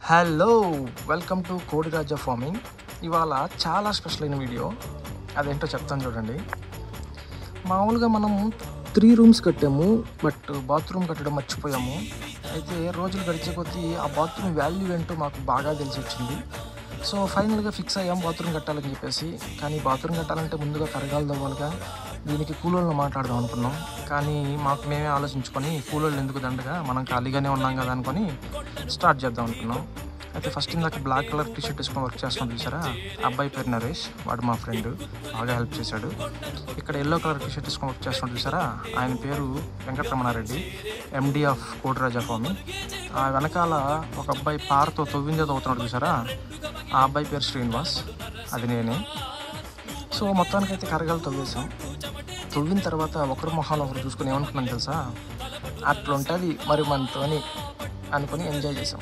Hello, welcome to Kodiraja farming. ఇవాళ చాలా special అయిన వీడియో, అదేంటో చెప్తాను చూడండి. మామూలుగా మనం 3 రూమ్స్ కట్టాము, బట్ బాత్రూమ్ కట్టడం మర్చిపోయాము. అయితే రోజులు గడిచే కొద్దీ ఆ బాత్రూమ్ వాల్యూ ఏంటో మాకు బాగా తెలిసి వచ్చింది. సో ఫైనల్గా ఫిక్స్ అయ్యాం బాత్రూమ్ కట్టాలని చెప్పేసి. కానీ బాత్రూమ్ కట్టాలంటే ముందుగా కరగాలి తవ్వాలిగా. దీనికి కూలోళ్ళని మాట్లాడదాం అనుకున్నాం, కానీ మాకు మేమే ఆలోచించుకొని కూలోళ్ళు ఎందుకు దండగా, మనం ఖాళీగానే ఉన్నాం కదా అనుకొని స్టార్ట్ చేద్దాం అనుకున్నాం. అయితే ఫస్ట్ ఇందాక బ్లాక్ కలర్ టీషర్ట్ వేసుకొని వర్క్ చేస్తున్నాం చూసారా, అబ్బాయి పేరు నరేష్, వాడు మా ఫ్రెండ్, బాగా హెల్ప్ చేశాడు. ఇక్కడ ఎల్లో కలర్ టీషర్ట్ వేసుకొని వర్క్ చేస్తున్నాం చూసారా, ఆయన పేరు వెంకటరమణారెడ్డి, ఎండి ఆఫ్ కోడిరాజా ఫార్మింగ్. ఆ వెనకాల ఒక అబ్బాయి పారతో తవ్విందే తవ్వుతున్నాడు చూసారా, ఆ అబ్బాయి పేరు శ్రీనివాస్, అది నేనే. సో మొత్తానికైతే కరగాలు తవ్వేసాం. తవ్విన తర్వాత ఒకరి మొహాలు ఒకరు చూసుకుని ఏమనుకున్నాను తెలుసా, అట్లుంటుంది మరి మనతోని అనుకుని ఎంజాయ్ చేసాం.